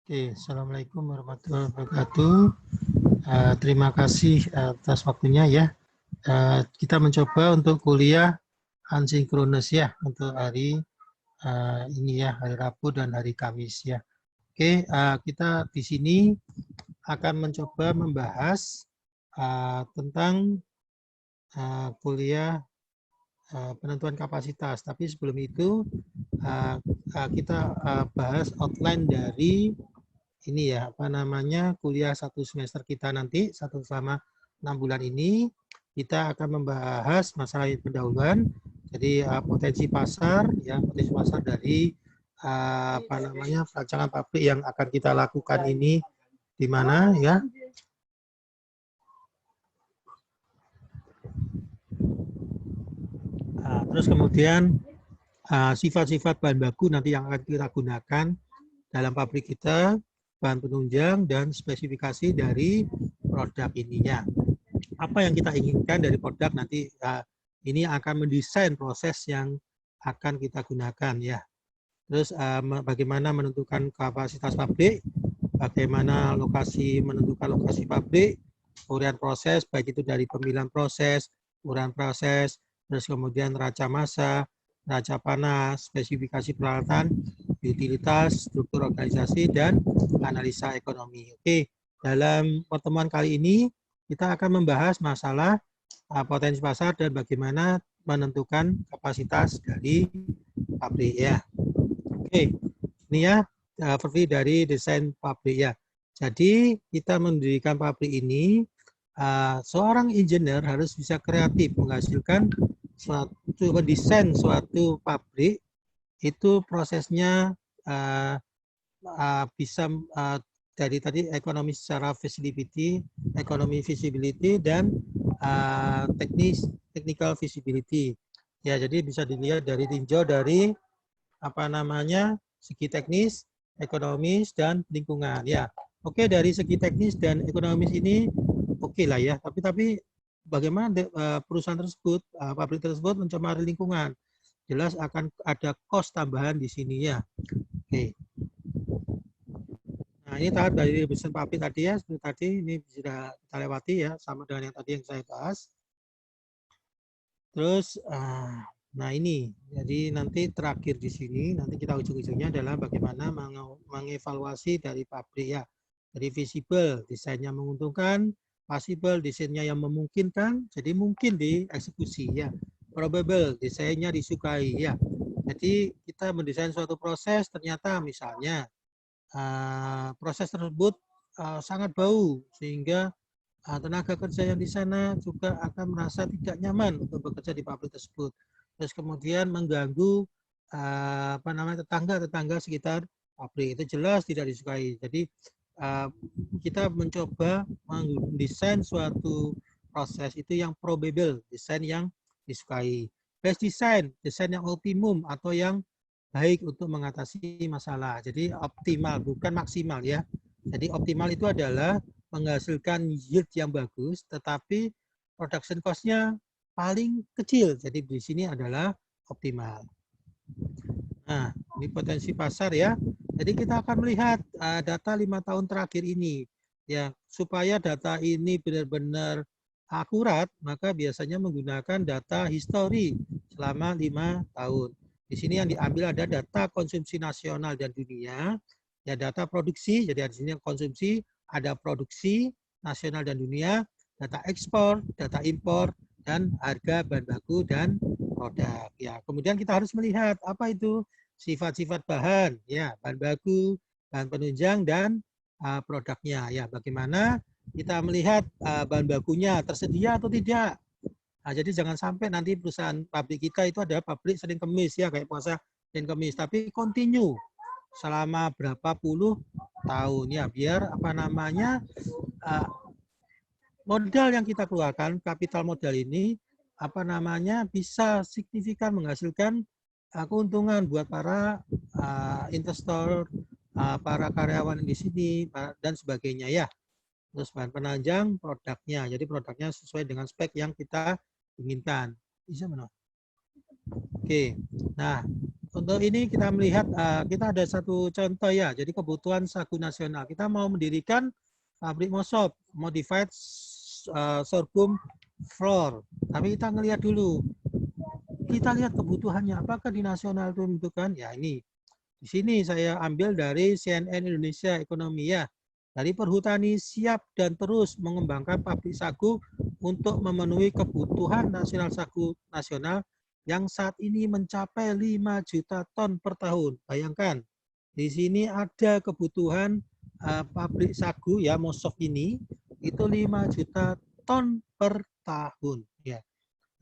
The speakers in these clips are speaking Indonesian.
Oke, Assalamualaikum warahmatullahi wabarakatuh. Terima kasih atas waktunya ya. Kita mencoba untuk kuliah asinkronus ya untuk hari ini ya, hari Rabu dan hari Kamis ya. Oke, kita di sini akan mencoba membahas tentang kuliah penentuan kapasitas. Tapi sebelum itu kita bahas outline dari ini ya, apa namanya, kuliah satu semester kita nanti, selama 6 bulan ini, kita akan membahas masalah pendahuluan, jadi potensi pasar, ya potensi pasar dari apa namanya, perancangan pabrik yang akan kita lakukan ini di mana ya. Terus kemudian sifat-sifat bahan baku nanti yang akan kita gunakan dalam pabrik kita, bahan penunjang, dan spesifikasi dari produk ininya. Apa yang kita inginkan dari produk nanti ini akan mendesain proses yang akan kita gunakan ya. Terus bagaimana menentukan kapasitas pabrik, bagaimana menentukan lokasi pabrik, uraian proses baik itu dari pemilihan proses, uraian proses, terus kemudian neraca massa, neraca panas, spesifikasi peralatan, utilitas, struktur organisasi, dan analisa ekonomi. Oke, dalam pertemuan kali ini kita akan membahas masalah potensi pasar dan bagaimana menentukan kapasitas dari pabrik ya. Oke, ini ya seperti dari desain pabrik ya. Jadi kita mendirikan pabrik ini, seorang engineer harus bisa kreatif menghasilkan suatu mendesain suatu pabrik itu prosesnya bisa dari tadi ekonomi secara ekonomi visibility dan technical visibility. Ya, jadi bisa dilihat dari tinjau dari apa namanya segi teknis, ekonomis dan lingkungan. Ya, oke dari segi teknis dan ekonomis ini oke lah ya. Tapi bagaimana perusahaan tersebut, pabrik tersebut mencemari lingkungan? Jelas akan ada cost tambahan di sini ya. Oke. Nah, ini tahap dari desain pabrik tadi ya, seperti tadi ini sudah kita lewati ya, sama dengan yang tadi yang saya bahas. Terus, nah ini, jadi nanti terakhir di sini, nanti kita ujung-ujungnya adalah bagaimana mengevaluasi dari pabrik ya. Jadi visible, desainnya menguntungkan, possible, desainnya yang memungkinkan, jadi mungkin dieksekusi ya. Probable, desainnya disukai ya. Jadi kita mendesain suatu proses, ternyata misalnya proses tersebut sangat bau, sehingga tenaga kerja yang di sana juga akan merasa tidak nyaman untuk bekerja di pabrik tersebut. Terus kemudian mengganggu apa namanya tetangga sekitar pabrik, itu jelas tidak disukai. Jadi kita mencoba mendesain suatu proses itu yang probable, desain yang disukai. Best design, desain yang optimum atau yang baik untuk mengatasi masalah. Jadi optimal bukan maksimal ya. Jadi optimal itu adalah menghasilkan yield yang bagus, tetapi production cost-nya paling kecil. Jadi di sini adalah optimal. Nah, ini potensi pasar ya. Jadi kita akan melihat data 5 tahun terakhir ini. Ya, supaya data ini benar-benar akurat, maka biasanya menggunakan data histori selama 5 tahun. Di sini yang diambil ada data konsumsi nasional dan dunia, ya data produksi, jadi di sini konsumsi, ada produksi nasional dan dunia, data ekspor, data impor, dan harga bahan baku dan produk. Ya, kemudian kita harus melihat apa itu sifat-sifat bahan, ya bahan baku, bahan penunjang dan produknya. Ya, bagaimana kita melihat bahan bakunya tersedia atau tidak. Nah, jadi jangan sampai nanti perusahaan pabrik kita itu ada pabrik Senin Kemis ya kayak puasa Senin Kemis, tapi continue selama berapa puluh tahun ya biar apa namanya modal yang kita keluarkan, kapital modal ini apa namanya bisa signifikan menghasilkan keuntungan buat para investor, para karyawan di sini dan sebagainya ya. Terus bahan penunjang produknya, jadi produknya sesuai dengan spek yang kita inginkan. Bisa mana? Oke, nah untuk ini kita melihat kita ada satu contoh ya. Jadi kebutuhan sagu nasional. Kita mau mendirikan pabrik MOSOP, Modified Sorghum Flour. Tapi kita ngelihat dulu. Kita lihat kebutuhannya. Apakah di nasional itu membutuhkan? Ya ini. Di sini saya ambil dari CNN Indonesia Ekonomi ya. Dari Perhutani siap dan terus mengembangkan pabrik sagu untuk memenuhi kebutuhan nasional sagu nasional yang saat ini mencapai 5 juta ton per tahun. Bayangkan, di sini ada kebutuhan pabrik sagu ya MOSOP ini itu 5 juta ton per tahun ya.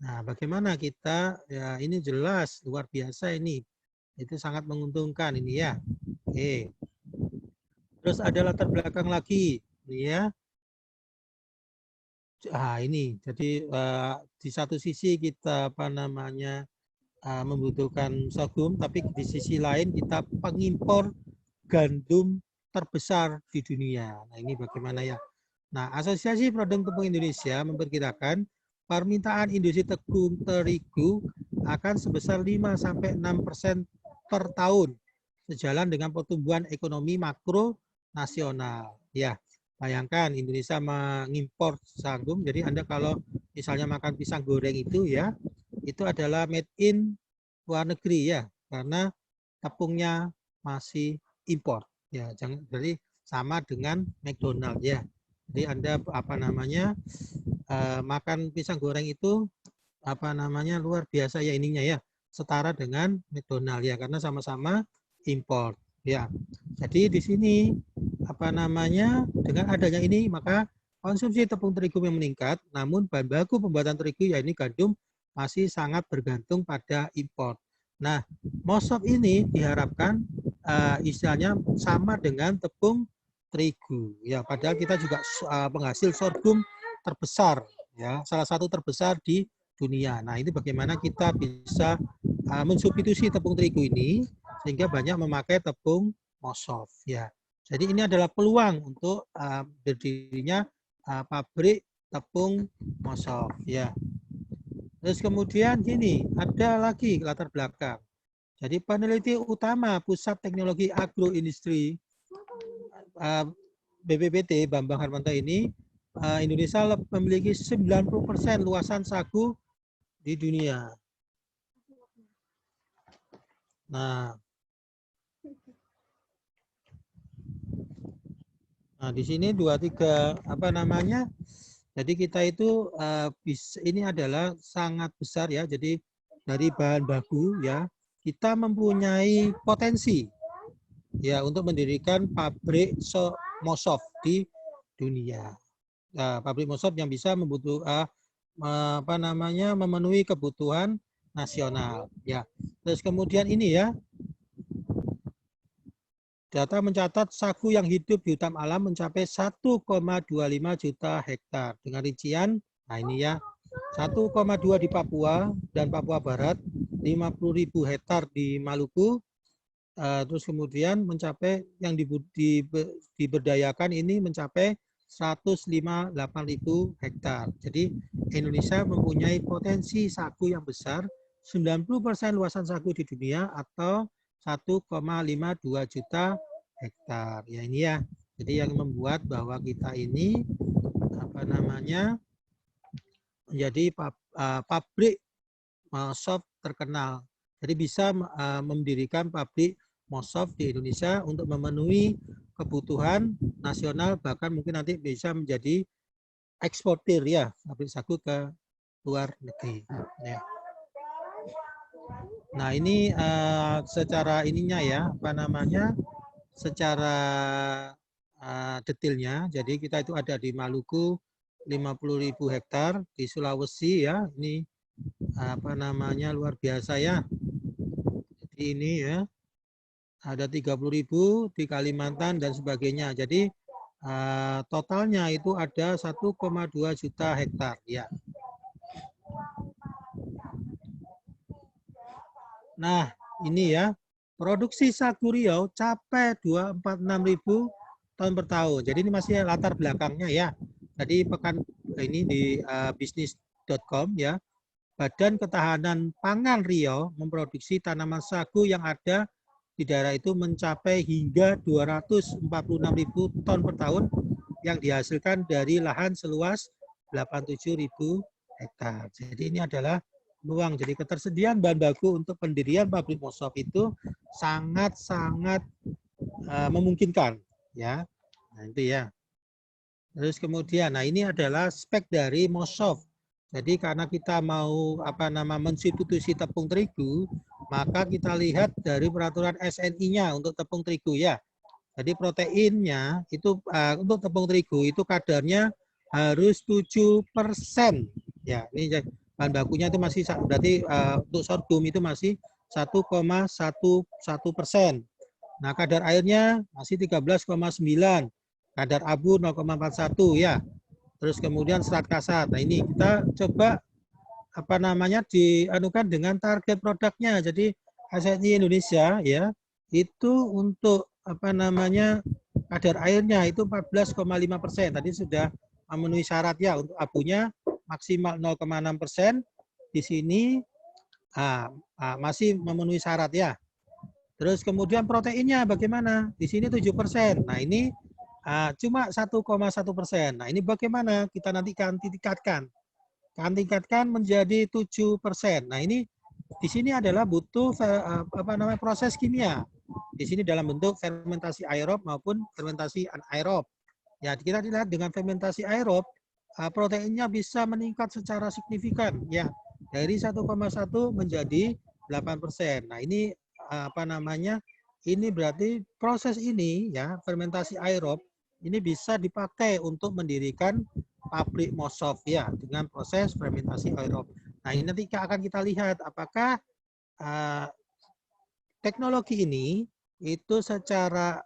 Nah, bagaimana kita ya ini jelas luar biasa ini. Itu sangat menguntungkan ini ya. Oke. Terus ada latar belakang lagi ya. Ini jadi di satu sisi kita membutuhkan sorghum, tapi di sisi lain kita pengimpor gandum terbesar di dunia. Nah, ini bagaimana ya? Nah, Asosiasi Produk Tepung Indonesia memperkirakan permintaan industri tepung terigu akan sebesar 5-6% per tahun, sejalan dengan pertumbuhan ekonomi makro nasional. Ya, bayangkan Indonesia mengimpor sorghum, jadi Anda kalau misalnya makan pisang goreng itu ya, itu adalah made in luar negeri ya, karena tepungnya masih impor ya. Jadi sama dengan McDonald ya. Jadi Anda makan pisang goreng itu luar biasa ya ininya ya, setara dengan McDonald ya, karena sama-sama impor ya. Jadi di sini dengan adanya ini maka konsumsi tepung terigu yang meningkat, namun bahan baku pembuatan terigu ya ini gandum masih sangat bergantung pada impor. Nah, MOSOP ini diharapkan istilahnya sama dengan tepung terigu ya, padahal kita juga penghasil sorghum terbesar ya, salah satu terbesar di dunia. Nah, ini bagaimana kita bisa mensubstitusi tepung terigu ini sehingga banyak memakai tepung MOSOP ya. Jadi ini adalah peluang untuk berdirinya pabrik tepung MOSOP ya. Terus kemudian gini, ada lagi latar belakang. Jadi peneliti utama Pusat Teknologi Agroindustri BPPT Bambang Harmanto ini, Indonesia memiliki 90% luasan sagu di dunia. Nah, di sini 23 jadi kita itu ini adalah sangat besar ya. Jadi dari bahan baku ya, kita mempunyai potensi ya untuk mendirikan pabrik MOSOP di dunia. Pabrik MOSOP yang bisa memenuhi kebutuhan nasional ya. Terus kemudian ini ya, data mencatat sagu yang hidup di hutan alam mencapai 1,25 juta hektar dengan rincian, nah ini ya, 1,2 di Papua dan Papua Barat, 50.000 hektar di Maluku, terus kemudian mencapai yang diberdayakan ini mencapai 158.000 hektar. Jadi Indonesia mempunyai potensi sagu yang besar, 90% luasan sagu di dunia atau 1,52 juta hektar. Ya ini ya. Jadi yang membuat bahwa kita ini menjadi pabrik MOSOP terkenal. Jadi bisa mendirikan pabrik MOSOP di Indonesia untuk memenuhi kebutuhan nasional, bahkan mungkin nanti bisa menjadi eksportir ya pabrik sagu ke luar negeri. Ya. Nah ini secara ininya ya, secara detailnya. Jadi kita itu ada di Maluku 50.000 hektar, di Sulawesi ya, ini luar biasa ya. Jadi ini ya, ada 30.000 di Kalimantan dan sebagainya. Jadi totalnya itu ada 1,2 juta hektar ya. Nah, ini ya, produksi sagu Riau capai 246.000 ton per tahun. Jadi ini masih latar belakangnya ya. Jadi pekan ini di bisnis.com ya. Badan Ketahanan Pangan Riau memproduksi tanaman sagu yang ada di daerah itu mencapai hingga 246.000 ton per tahun yang dihasilkan dari lahan seluas 87.000 hektar. Jadi ini adalah peluang. Jadi ketersediaan bahan baku untuk pendirian pabrik Mosof itu sangat-sangat memungkinkan, ya. Nah, itu ya. Terus kemudian, nah ini adalah spek dari Mosof. Jadi karena kita mau mensubstitusi tepung terigu, maka kita lihat dari peraturan SNI-nya untuk tepung terigu ya. Jadi proteinnya itu untuk tepung terigu itu kadarnya harus 7%. Ya, ini bahan bakunya itu masih berarti untuk sorghum itu masih 1,11%. Nah, kadar airnya masih 13,9. Kadar abu 0,41 ya. Terus kemudian serat kasat. Nah, ini kita coba dianukan dengan target produknya. Jadi SNI Indonesia ya, itu untuk kadar airnya itu 14,5%. Tadi sudah memenuhi syarat ya. Untuk abunya maksimal 0,6%. Di sini masih memenuhi syarat ya. Terus kemudian proteinnya bagaimana? Di sini 7%. Nah, ini cuma 1,1%. Nah, ini bagaimana? Kita nanti akan tingkatkan menjadi 7%. Nah, ini di sini adalah butuh proses kimia. Di sini dalam bentuk fermentasi aerob maupun fermentasi anaerob. Ya, kita lihat dengan fermentasi aerob, proteinnya bisa meningkat secara signifikan ya, dari 1,1 menjadi 8%. Nah, ini ini berarti proses ini ya, fermentasi aerob ini bisa dipakai untuk mendirikan pabrik Mosof ya, dengan proses fermentasi aerob. Nah, ini nanti akan kita lihat apakah teknologi ini itu secara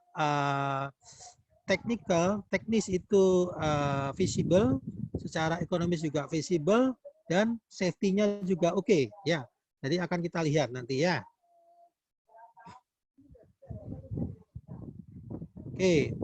teknis itu visible, secara ekonomis juga visible, dan safety-nya juga oke ya. Jadi akan kita lihat nanti ya. Oke,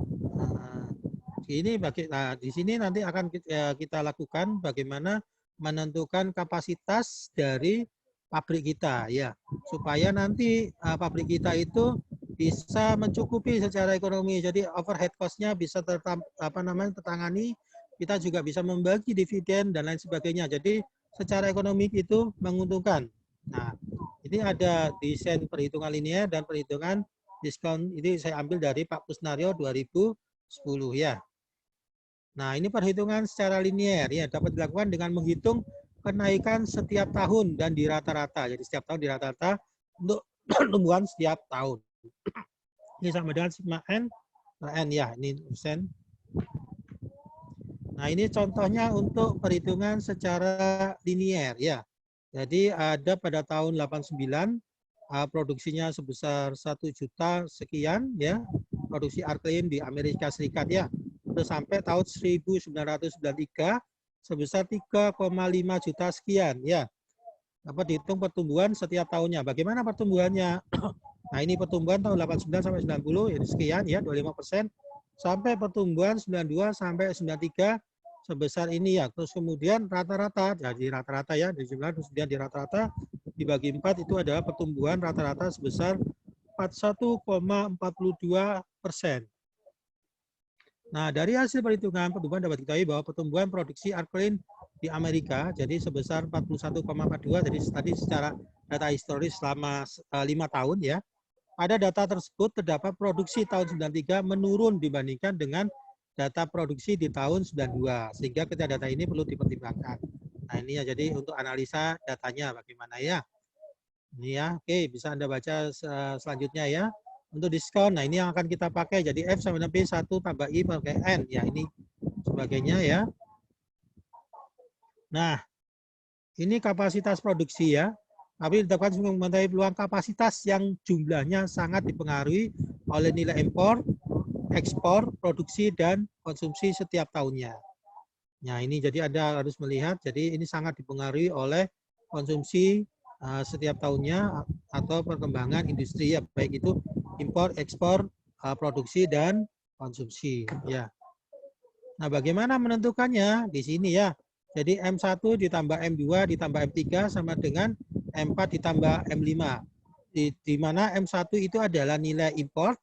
di sini nanti akan kita lakukan bagaimana menentukan kapasitas dari pabrik kita ya, supaya nanti pabrik kita itu bisa mencukupi secara ekonomi. Jadi overhead cost-nya bisa tertangani, kita juga bisa membagi dividen dan lain sebagainya. Jadi secara ekonomi itu menguntungkan. Nah, ini ada desain perhitungan linear dan perhitungan diskon, ini saya ambil dari Pak Kusnario 2010 ya. Nah, ini perhitungan secara linear ya, dapat dilakukan dengan menghitung kenaikan setiap tahun dan di rata-rata. Jadi setiap tahun di rata-rata untuk pertumbuhan setiap tahun. Ini sama dengan sigma N ya, ini persen. Nah, ini contohnya untuk perhitungan secara linear ya. Jadi ada pada tahun 89 produksinya sebesar 1 juta sekian ya, produksi Arklin di Amerika Serikat ya. Terus sampai tahun 1993 sebesar 3,5 juta sekian ya. Dapat dihitung pertumbuhan setiap tahunnya. Bagaimana pertumbuhannya? Nah, ini pertumbuhan tahun 89 sampai 90 ini sekian ya, 25%, sampai pertumbuhan 92 sampai 93 sebesar ini ya. Terus kemudian rata-rata, jadi rata-rata ya, di jumlah kemudian di rata-rata dibagi 4 itu adalah pertumbuhan rata-rata sebesar 41,42%. Nah, dari hasil perhitungan pertumbuhan dapat diketahui bahwa pertumbuhan produksi Arklin di Amerika jadi sebesar 41,42, jadi tadi secara data historis selama 5 tahun ya. Pada data tersebut terdapat produksi tahun 93 menurun dibandingkan dengan data produksi di tahun 92, sehingga ketiga data ini perlu dipertimbangkan. Nah, ini ya, jadi untuk analisa datanya bagaimana ya. Ini ya, oke, bisa Anda baca selanjutnya ya. Untuk diskon, nah ini yang akan kita pakai, jadi F sama dengan P1 tambah I pakai N, ya ini sebagainya ya. Nah, ini kapasitas produksi ya. Tapi ditetapkan mengenai peluang kapasitas yang jumlahnya sangat dipengaruhi oleh nilai impor, ekspor, produksi, dan konsumsi setiap tahunnya. Nah, ini jadi Anda harus melihat, jadi ini sangat dipengaruhi oleh konsumsi setiap tahunnya atau perkembangan industri ya, baik itu impor, ekspor, produksi, dan konsumsi ya. Nah, bagaimana menentukannya? Di sini ya. Jadi M1 ditambah M2 ditambah M3 sama dengan M4 ditambah M5. Di mana M1 itu adalah nilai import,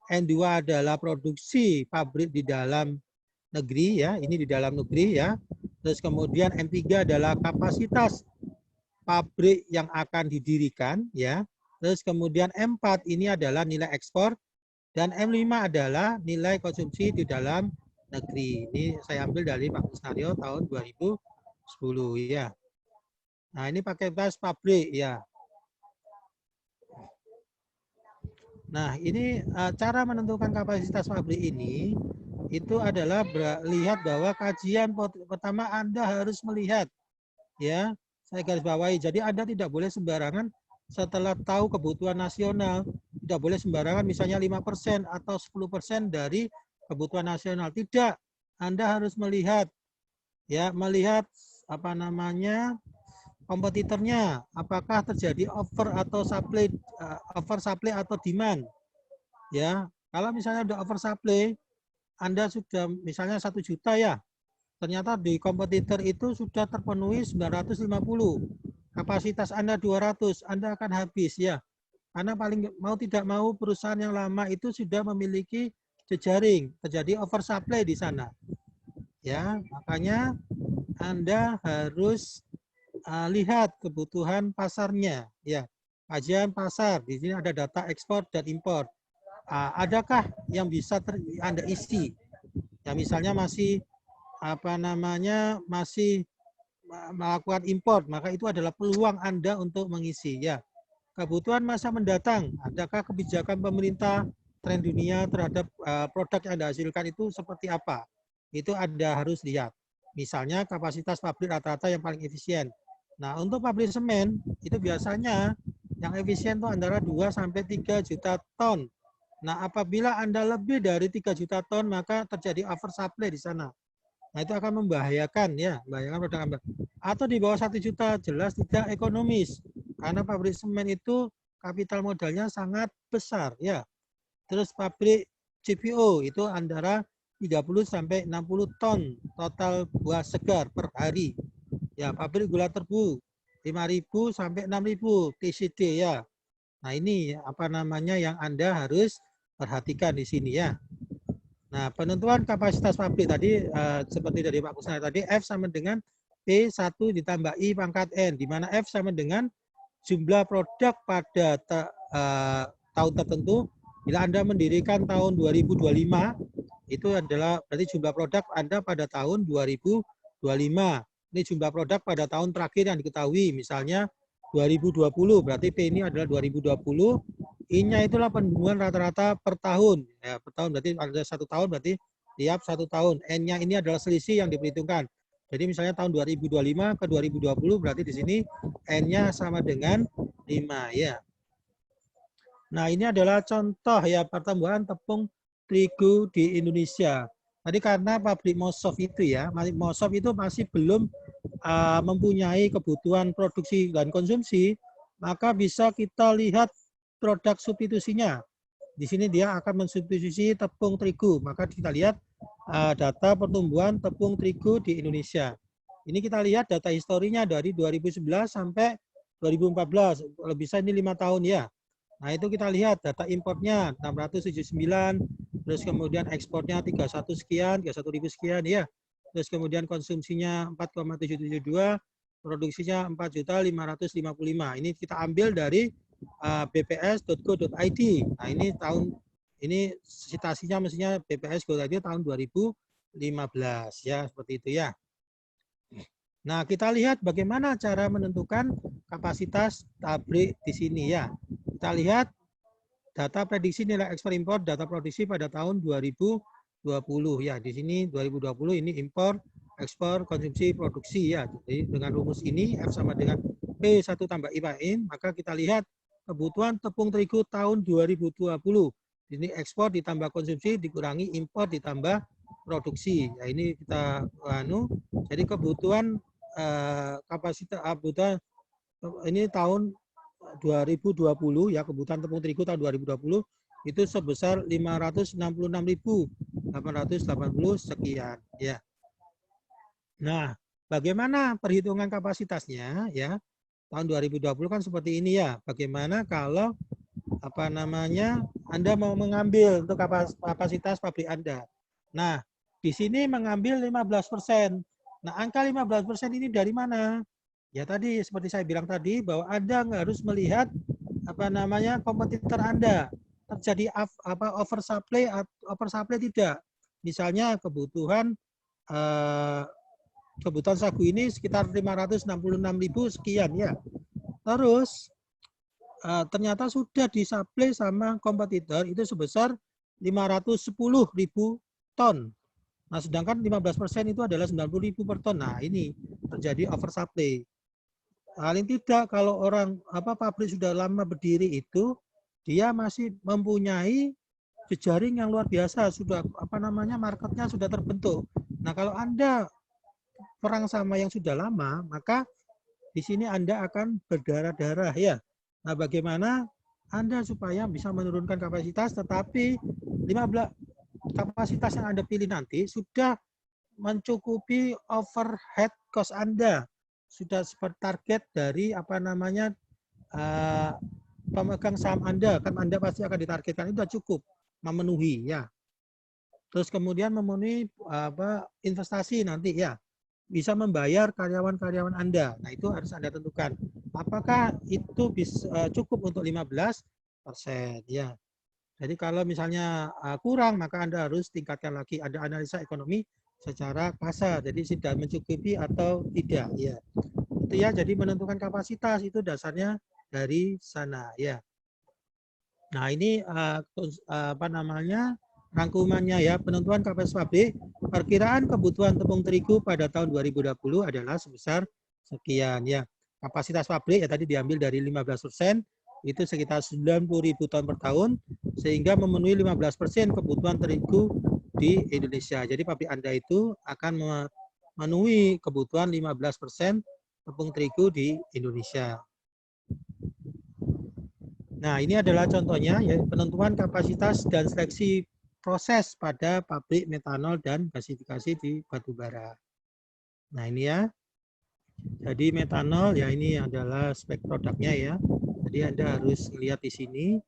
N2 adalah produksi pabrik di dalam negeri ya, ini di dalam negeri ya. Terus kemudian M3 adalah kapasitas pabrik yang akan didirikan ya. Terus kemudian M4 ini adalah nilai ekspor dan M5 adalah nilai konsumsi di dalam negeri. Ini saya ambil dari Pak Kusnario tahun 2010 ya. Nah, ini kapasitas pabrik ya. Nah, ini cara menentukan kapasitas pabrik ini itu adalah lihat bahwa kajian pertama Anda harus melihat ya, saya garis bawahi. Jadi Anda tidak boleh sembarangan setelah tahu kebutuhan nasional, tidak boleh sembarangan misalnya 5% atau 10% dari kebutuhan nasional. Tidak. Anda harus melihat ya, melihat apa namanya? Kompetitornya, apakah terjadi over supply atau demand. Ya, kalau misalnya ada over supply, Anda sudah misalnya 1 juta ya, ternyata di kompetitor itu sudah terpenuhi 950. Kapasitas Anda 200, Anda akan habis ya. Karena paling mau tidak mau perusahaan yang lama itu sudah memiliki jejaring, terjadi oversupply di sana. Ya, makanya Anda harus lihat kebutuhan pasarnya ya. Kajian pasar, di sini ada data ekspor dan impor. Adakah yang bisa Anda isi? Ya misalnya masih apa namanya masih melakukan impor, maka itu adalah peluang Anda untuk mengisi ya. Kebutuhan masa mendatang, adakah kebijakan pemerintah tren dunia terhadap produk yang Anda hasilkan itu seperti apa? Itu Anda harus lihat. Misalnya kapasitas pabrik rata-rata yang paling efisien. Nah, untuk pabrik semen itu biasanya yang efisien itu antara 2 sampai 3 juta ton. Nah, apabila Anda lebih dari 3 juta ton, maka terjadi oversupply di sana. Nah, itu akan membahayakan ya, membahayakan produk Anda. Atau di bawah 1 juta jelas tidak ekonomis. Karena pabrik semen itu kapital modalnya sangat besar ya. Terus pabrik CPO itu antara 30 sampai 60 ton total buah segar per hari. Ya, pabrik gula tebu 5.000 sampai 6.000 TCD ya. Nah, ini apa namanya yang Anda harus perhatikan di sini ya. Nah, penentuan kapasitas pabrik tadi seperti dari Pak Kusnaya tadi, F sama dengan P1 ditambah I pangkat N, di mana F sama dengan jumlah produk pada tahun tertentu. Bila Anda mendirikan tahun 2025, itu adalah berarti jumlah produk Anda pada tahun 2025. Ini jumlah produk pada tahun terakhir yang diketahui, misalnya 2020, berarti P ini adalah 2020. I-nya itulah pembunuhan rata-rata per tahun. Ya, per tahun berarti ada 1 tahun, berarti tiap 1 tahun. N-nya ini adalah selisih yang diperhitungkan. Jadi misalnya tahun 2025 ke 2020, berarti di sini N-nya sama dengan 5 ya. Nah, ini adalah contoh ya pertumbuhan tepung terigu di Indonesia. Tadi karena pabrik Mosof itu ya, Mosof itu masih belum mempunyai kebutuhan produksi dan konsumsi, maka bisa kita lihat produk substitusinya. Di sini dia akan mensubstitusi tepung terigu. Maka kita lihat data pertumbuhan tepung terigu di Indonesia. Ini kita lihat data historinya dari 2011 sampai 2014. Kalau bisa ini 5 tahun ya. Nah, itu kita lihat data importnya 679, terus kemudian ekspornya 31 sekian, 31.000 sekian ya. Terus kemudian konsumsinya 4,772, produksinya 4.555. Ini kita ambil dari bps.go.id. Nah, ini citasinya mestinya bps.go.id tahun 2015 ya, seperti itu ya. Nah, kita lihat bagaimana cara menentukan kapasitas pabrik di sini ya. Kita lihat data prediksi nilai ekspor impor data produksi pada tahun 2020 ya. Di sini 2020 ini impor, ekspor, konsumsi, produksi ya. Jadi dengan rumus ini F sama dengan P1 tambah I, maka kita lihat kebutuhan tepung terigu tahun 2020. Ini ekspor ditambah konsumsi dikurangi impor ditambah produksi. Ya, ini kita jadi kebutuhan kapasitas ini tahun 2020 ya, kebutuhan tepung terigu tahun 2020 itu sebesar 566.880 sekian ya. Nah, bagaimana perhitungan kapasitasnya ya? Tahun 2020 kan seperti ini ya. Bagaimana kalau Anda mau mengambil untuk kapasitas pabrik Anda. Nah, di sini mengambil 15%. Nah, angka 15% ini dari mana? Ya tadi seperti saya bilang tadi bahwa Anda harus melihat kompetitor Anda terjadi oversupply tidak. Misalnya kebutuhan sagu ini sekitar 566.000 sekian ya. Terus ternyata sudah disuplai sama kompetitor itu sebesar 510.000 ton. Nah, sedangkan 15% itu adalah 90.000 per ton. Nah, ini terjadi oversupply. Paling tidak kalau pabrik sudah lama berdiri itu dia masih mempunyai jejaring yang luar biasa, sudah marketnya sudah terbentuk. Nah, kalau Anda perang sama yang sudah lama, maka di sini Anda akan berdarah-darah ya. Nah, bagaimana Anda supaya bisa menurunkan kapasitas, tetapi 15 kapasitas yang Anda pilih nanti sudah mencukupi overhead cost Anda, sudah seperti target dari pemegang saham Anda, kan Anda pasti akan ditargetkan itu sudah cukup memenuhi ya. Terus kemudian memenuhi investasi nanti ya, bisa membayar karyawan-karyawan Anda. Nah, itu harus Anda tentukan. Apakah itu bisa cukup untuk 15% ya. Jadi kalau misalnya kurang, maka Anda harus tingkatkan lagi. Ada analisa ekonomi secara kasar. Jadi sudah mencukupi atau tidak ya. Itu ya, jadi menentukan kapasitas itu dasarnya dari sana ya. Nah, ini rangkumannya ya, penentuan kapasitas pabrik. Perkiraan kebutuhan tepung terigu pada tahun 2020 adalah sebesar sekian ya. Kapasitas pabrik ya tadi diambil dari 15%, itu sekitar 90.000 ton per tahun, sehingga memenuhi 15% kebutuhan terigu di Indonesia. Jadi pabrik Anda itu akan memenuhi kebutuhan 15% tepung terigu di Indonesia. Nah, ini adalah contohnya ya, penentuan kapasitas dan seleksi proses pada pabrik metanol dan gasifikasi di batubara. Nah, ini ya. Jadi metanol ya, ini adalah spek produknya ya. Jadi Anda harus lihat di sini.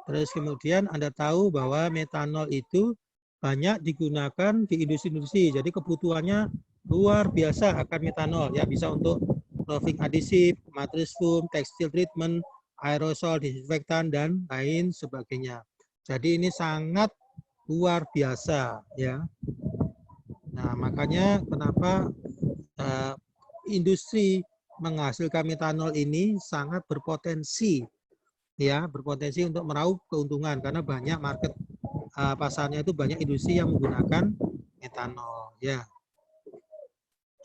Terus kemudian Anda tahu bahwa metanol itu banyak digunakan di industri-industri. Jadi kebutuhannya luar biasa akan metanol ya, bisa untuk roofing adhesive, mattress foam, textile treatment, aerosol, disinfektan dan lain sebagainya. Jadi ini sangat luar biasa ya. Nah, makanya kenapa industri menghasilkan metanol ini sangat berpotensi ya, berpotensi untuk meraup keuntungan karena banyak market pasarnya itu, banyak industri yang menggunakan metanol ya.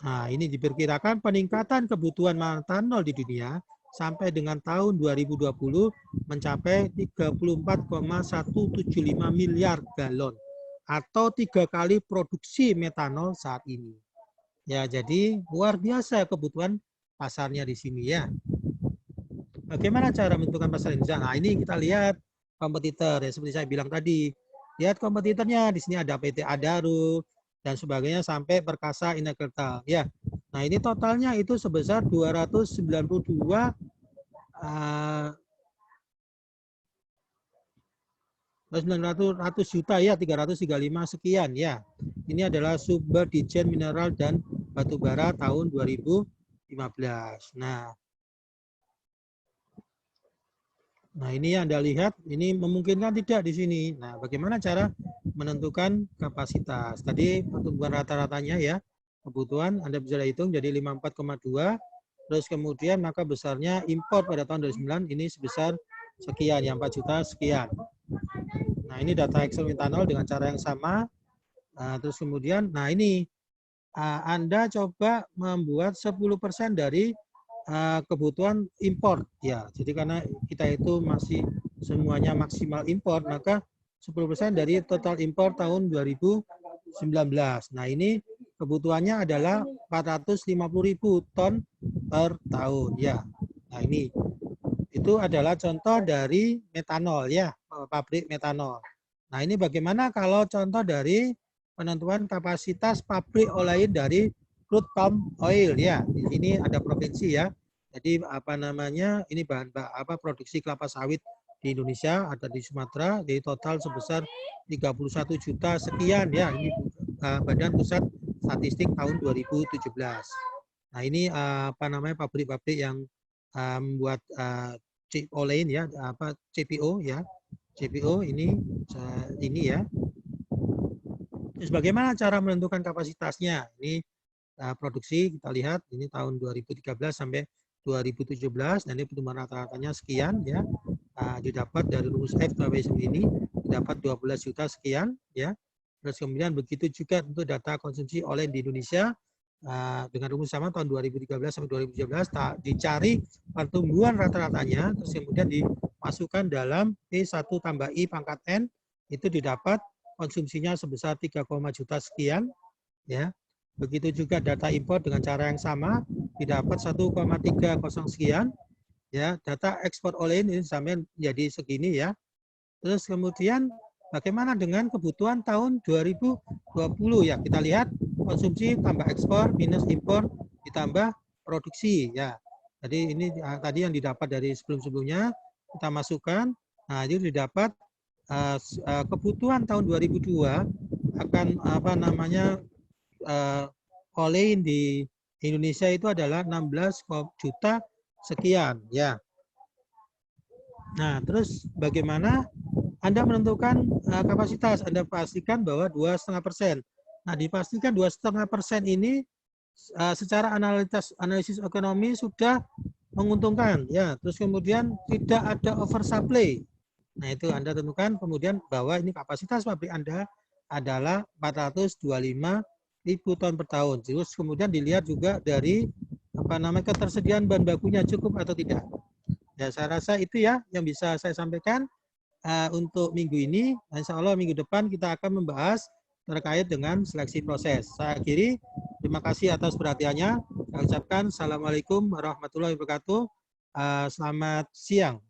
Nah, ini diperkirakan peningkatan kebutuhan metanol di dunia sampai dengan tahun 2020 mencapai 34,175 miliar galon atau 3 kali produksi metanol saat ini. Ya, jadi luar biasa kebutuhan pasarnya di sini ya. Bagaimana cara menentukan pasar Indonesia? Nah, ini kita lihat kompetitor ya, seperti saya bilang tadi. Lihat kompetitornya, di sini ada PT Adaro dan sebagainya sampai Perkasa Inekertal ya. Nah, ini totalnya itu sebesar 292 900 juta ya, 335 sekian ya. Ini adalah sumber dirjen mineral dan batubara tahun 2015. Nah, ini Anda lihat, ini memungkinkan tidak di sini. Nah, bagaimana cara menentukan kapasitas? Tadi pertumbuhan rata-ratanya ya, kebutuhan Anda bisa hitung jadi 54,2. Terus kemudian maka besarnya impor pada tahun 2009 ini sebesar sekian, ya 4 juta sekian. Nah, ini data Excel metanol dengan cara yang sama. Nah, terus kemudian, nah ini Anda coba membuat 10% dari kebutuhan impor ya. Jadi karena kita itu masih semuanya maksimal impor, maka 10% dari total impor tahun 2019. Nah, ini kebutuhannya adalah 450.000 ton per tahun ya. Nah, ini itu adalah contoh dari metanol ya, pabrik metanol. Nah, ini bagaimana kalau contoh dari penentuan kapasitas pabrik olain dari crude palm oil ya. Di sini ada provinsi ya. Jadi apa namanya? Ini produksi kelapa sawit di Indonesia ada di Sumatera. Jadi total sebesar 31 juta sekian ya. Ini Badan Pusat Statistik tahun 2017. Nah, ini apa namanya pabrik-pabrik yang membuat olein ya, CPO ya. CPO ini ya. Terus bagaimana cara menentukan kapasitasnya? Ini produksi kita lihat ini tahun 2013 sampai 2017 dan ini pertumbuhan rata-ratanya sekian ya. Didapat dari rumus FWSM ini didapat 12 juta sekian ya. Terus kemudian begitu juga untuk data konsumsi olein di Indonesia dengan rumus sama tahun 2013 sampai 2017 dicari pertumbuhan rata-ratanya terus kemudian dimasukkan dalam P1 tambah I pangkat N itu didapat konsumsinya sebesar 3, juta sekian ya. Begitu juga data impor dengan cara yang sama didapat 1,30 sekian ya. Data ekspor olein ini sampai jadi segini ya. Terus kemudian bagaimana dengan kebutuhan tahun 2020 ya. Kita lihat konsumsi tambah ekspor minus impor ditambah produksi ya. Jadi ini tadi yang didapat dari sebelum-sebelumnya kita masukkan. Nah, itu didapat kebutuhan tahun 2002 akan apa namanya olein di Indonesia itu adalah 16 juta sekian ya. Nah, terus bagaimana Anda menentukan kapasitas? Anda pastikan bahwa 2,5%. Nah, dipastikan 2,5% ini secara analisis ekonomi sudah menguntungkan ya. Terus kemudian tidak ada oversupply. Nah, itu Anda tentukan kemudian bahwa ini kapasitas pabrik Anda adalah 425.000 ton per tahun. Terus kemudian dilihat juga dari ketersediaan bahan bakunya cukup atau tidak. Ya, saya rasa itu ya yang bisa saya sampaikan untuk minggu ini. Insya Allah minggu depan kita akan membahas terkait dengan seleksi proses. Saya akhiri. Terima kasih atas perhatiannya. Saya ucapkan Assalamualaikum warahmatullahi wabarakatuh. Selamat siang.